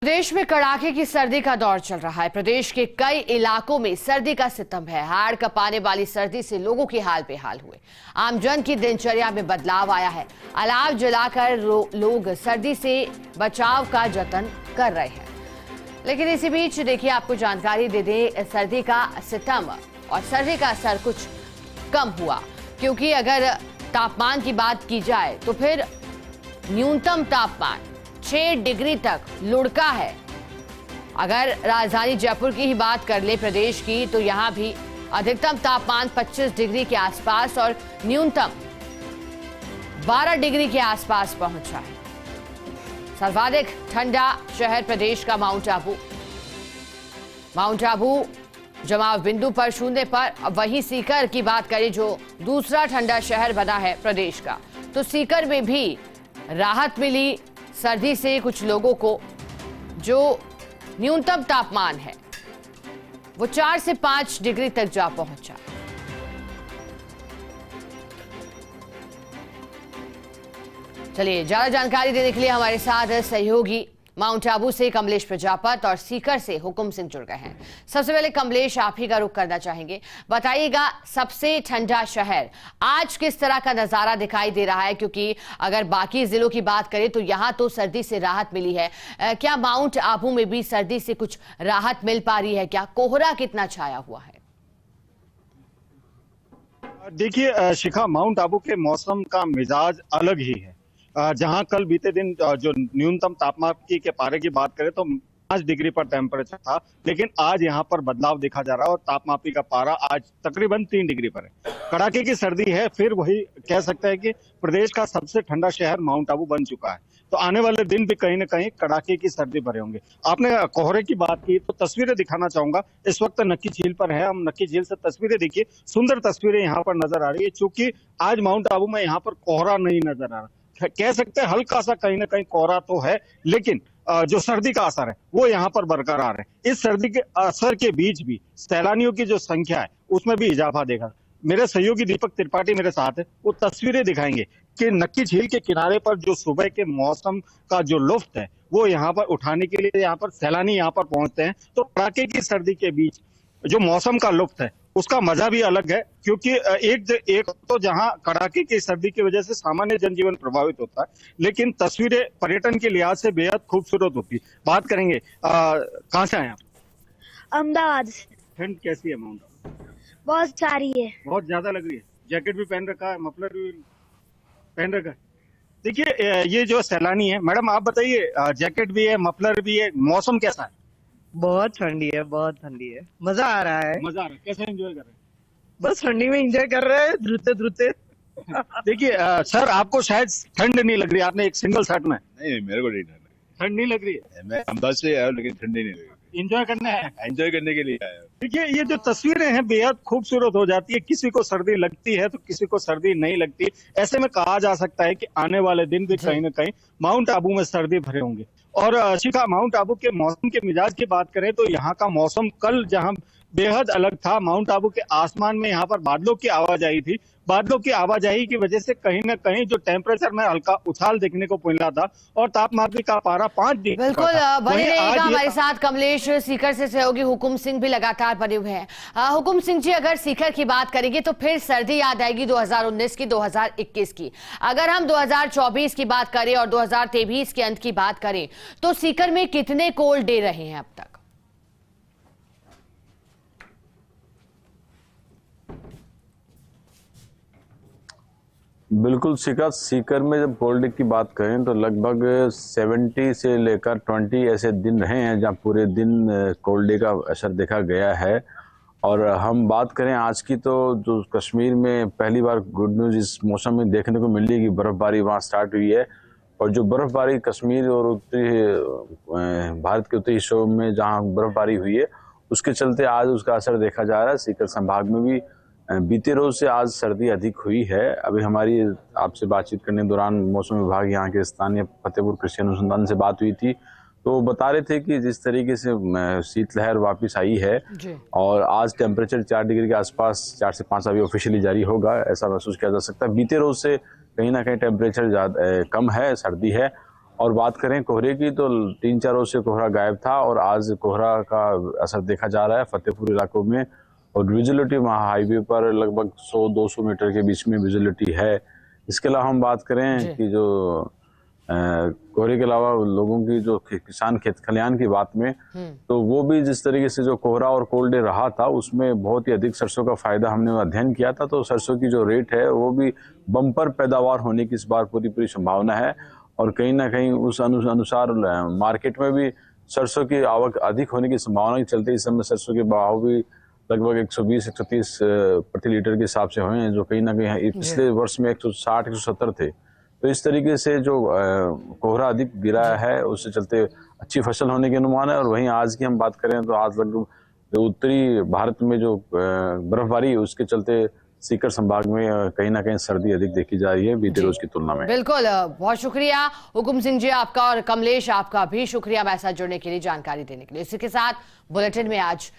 प्रदेश में कड़ाके की सर्दी का दौर चल रहा है। प्रदेश के कई इलाकों में सर्दी का सितम है। हाड़ कपाने वाली सर्दी से लोगों के हाल बेहाल हुए। आमजन की दिनचर्या में बदलाव आया है। अलाव जलाकर लोग सर्दी से बचाव का जतन कर रहे हैं। लेकिन इसी बीच देखिए, आपको जानकारी दे दें, सर्दी का सितम और सर्दी का असर कुछ कम हुआ, क्योंकि अगर तापमान की बात की जाए तो फिर न्यूनतम तापमान 6 डिग्री तक लुढ़का है। अगर राजधानी जयपुर की ही बात कर ले प्रदेश की, तो यहां भी अधिकतम तापमान 25 डिग्री के आसपास और न्यूनतम 12 डिग्री के आसपास पहुंचा है। सर्वाधिक ठंडा शहर प्रदेश का माउंट आबू जमाव बिंदु पर 0 पर। वहीं सीकर की बात करें, जो दूसरा ठंडा शहर बना है प्रदेश का, तो सीकर में भी राहत मिली सर्दी से कुछ लोगों को। जो न्यूनतम तापमान है वो 4 से 5 डिग्री तक जा पहुंचा। चलिए, ज्यादा जानकारी देने के लिए हमारे साथ सहयोगी माउंट आबू से कमलेश प्रजापत और सीकर से हुकुम सिंह जुड़ गए हैं। सबसे पहले कमलेश, आप ही का रुख करना चाहेंगे। बताइएगा, सबसे ठंडा शहर आज किस तरह का नजारा दिखाई दे रहा है, क्योंकि अगर बाकी जिलों की बात करें तो यहां तो सर्दी से राहत मिली है। क्या माउंट आबू में भी सर्दी से कुछ राहत मिल पा रही है? क्या कोहरा कितना छाया हुआ है? देखिए शिखा, माउंट आबू के मौसम का मिजाज अलग ही है। जहां कल बीते दिन जो न्यूनतम तापमान के पारे की बात करें तो 5 डिग्री पर टेम्परेचर था, लेकिन आज यहां पर बदलाव देखा जा रहा है और तापमापी का पारा आज तकरीबन 3 डिग्री पर है। कड़ाके की सर्दी है। फिर वही कह सकते हैं कि प्रदेश का सबसे ठंडा शहर माउंट आबू बन चुका है। तो आने वाले दिन भी कहीं ना कहीं कड़ाके की सर्दी भरे होंगे। आपने कोहरे की बात की तो तस्वीरें दिखाना चाहूंगा। इस वक्त नक्की झील पर है हम। नक्की झील से तस्वीरें देखिए, सुंदर तस्वीरें यहाँ पर नजर आ रही है। चूंकि आज माउंट आबू में यहाँ पर कोहरा नहीं नजर आ रहा, कह सकते हैं हल्का सा कहीं ना कहीं कोहरा तो है, लेकिन जो सर्दी का असर है वो यहाँ पर बरकरार है। इस सर्दी के असर के बीच भी सैलानियों की जो संख्या है उसमें भी इजाफा देखा। मेरे सहयोगी दीपक त्रिपाठी मेरे साथ है, वो तस्वीरें दिखाएंगे कि नक्की झील के किनारे पर जो सुबह के मौसम का जो लुत्फ है वो यहाँ पर उठाने के लिए यहाँ पर सैलानी यहाँ पर पहुंचते हैं। तो कड़ाके की सर्दी के बीच जो मौसम का लुत्फ है उसका मजा भी अलग है, क्योंकि एक तो जहां कड़ाके की सर्दी की वजह से सामान्य जनजीवन प्रभावित होता है, लेकिन तस्वीरें पर्यटन के लिहाज से बेहद खूबसूरत होती है। बात करेंगे, कहाँ से आए आप? अहमदाबाद से। ठंड कैसी है माउंट आबू? बहुत सारी है। बहुत ज्यादा लग रही है। जैकेट भी पहन रखा है, मफलर भी पहन रखा है। देखिए ये जो सैलानी है, मैडम आप बताइए, जैकेट भी है, मफलर भी है, मौसम कैसा है? बहुत ठंडी है, बहुत ठंडी है। मजा आ रहा है। मजा आ रहा है। कैसे एंजॉय कर रहे हैं? बस ठंडी में एंजॉय कर रहे हैं, ध्रुते ध्रुते। देखिए सर, आपको शायद ठंड नहीं लग रही, आपने एक सिंगल शर्ट में। नहीं, मेरे को नहीं ठंड नहीं लग रही है। मैं अहमदाबाद से आया हूँ, लेकिन ठंडी नहीं लगी। एंजॉय करना है, एंजॉय करने के लिए आया हूँ। देखिए ये जो तस्वीरें हैं बेहद खूबसूरत हो जाती है। किसी को सर्दी लगती है तो किसी को सर्दी नहीं लगती। ऐसे में कहा जा सकता है कि आने वाले दिन भी कहीं ना कहीं माउंट आबू में सर्दी भरे होंगे। और शिखा, माउंट आबू के मौसम के मिजाज की बात करें तो यहाँ का मौसम कल जहाँ बेहद अलग था। माउंट आबू के आसमान में यहाँ पर बादलों की आवाजाही थी। बादलों की आवाजाही की वजह से कहीं ना कहीं जो टेम्परेचर में हल्का उछाल देखने को मिला था और तापमान का पारा 5 डिग्री। बिल्कुल, बने रहिएगा हमारे साथ। कमलेश, सीकर से सहयोगी हुकुम सिंह भी लगातार बने हुए हैं। हुकुम सिंह जी, अगर सीकर की बात करेंगे तो फिर सर्दी याद आएगी 2019 की, 2021 की। अगर हम 2024 की बात करें और 2023 के अंत की बात करें तो सीकर में कितने कोल्ड डे रहे हैं अब तक? बिल्कुल शिखा, सीकर में जब कोल्ड डे की बात करें तो लगभग 70 से लेकर 20 ऐसे दिन रहे हैं जहां पूरे दिन कोल्ड डे का असर देखा गया है। और हम बात करें आज की, तो जो कश्मीर में पहली बार गुड न्यूज़ इस मौसम में देखने को मिली कि बर्फ़बारी वहां स्टार्ट हुई है। और जो बर्फ़बारी कश्मीर और उत्तरी भारत के उत्तरी हिस्सों में जहाँ बर्फ़बारी हुई है, उसके चलते आज उसका असर देखा जा रहा है। सीकर संभाग में भी बीते रोज से आज सर्दी अधिक हुई है। अभी हमारी आपसे बातचीत करने के दौरान मौसम विभाग यहाँ के स्थानीय फतेहपुर कृषि अनुसंधान से बात हुई थी, तो बता रहे थे कि जिस तरीके से शीतलहर वापस आई है और आज टेम्परेचर 4 डिग्री के आसपास, 4 से 5 अभी ऑफिशियली जारी होगा, ऐसा महसूस किया जा सकता है। बीते रोज से कहीं ना कहीं टेम्परेचर ज़्यादा कम है, सर्दी है। और बात करें कोहरे की तो 3-4 रोज से कोहरा गायब था और आज कोहरा का असर देखा जा रहा है फतेहपुर इलाकों में। और विजिबिलिटी वहाँ हाईवे पर लगभग 100-200 मीटर के बीच में विजिबिलिटी है। इसके अलावा हम बात करें कि जो कोहरे के अलावा लोगों की जो किसान खेत खलिहान की बात में, तो वो भी जिस तरीके से जो कोहरा और कोल्ड डे रहा था उसमें बहुत ही अधिक सरसों का फायदा हमने अध्ययन किया था। तो सरसों की जो रेट है वो भी बम्पर पैदावार होने की इस बार पूरी संभावना है। और कहीं ना कहीं उस अनुसार मार्केट में भी सरसों की आवक अधिक होने की संभावना के चलते इस समय सरसों के भाव भी लगभग 120-130 प्रति लीटर के हिसाब से हुए हैं, जो कहीं ना कहीं पिछले वर्ष में 160-170 थे। तो इस तरीके से जो कोहरा अधिक गिरा है उससे चलते अच्छी फसल होने के अनुमान है। और वहीं आज की हम बात करें तो आज लगभग उत्तरी भारत में जो बर्फबारी है उसके चलते सीकर संभाग में कहीं ना कहीं सर्दी अधिक देखी जा रही है बीते रोज की तुलना में। बिल्कुल, बहुत शुक्रिया हुकुम सिंह जी आपका, और कमलेश आपका भी शुक्रिया हमारे साथ जुड़ने के लिए, जानकारी देने के लिए। इसी के साथ बुलेटिन में आज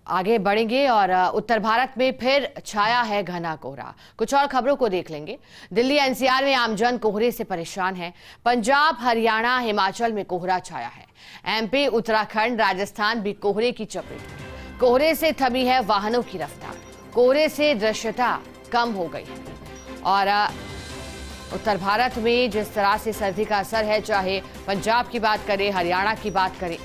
आगे बढ़ेंगे और उत्तर भारत में फिर छाया है घना कोहरा। कुछ और खबरों को देख लेंगे। दिल्ली एनसीआर में आमजन कोहरे से परेशान है। पंजाब, हरियाणा, हिमाचल में कोहरा छाया है। एमपी, उत्तराखंड, राजस्थान भी कोहरे की चपेट में। कोहरे से थमी है वाहनों की रफ्तार। कोहरे से दृश्यता कम हो गई है। और उत्तर भारत में जिस तरह से सर्दी का असर है, चाहे पंजाब की बात करें, हरियाणा की बात करें,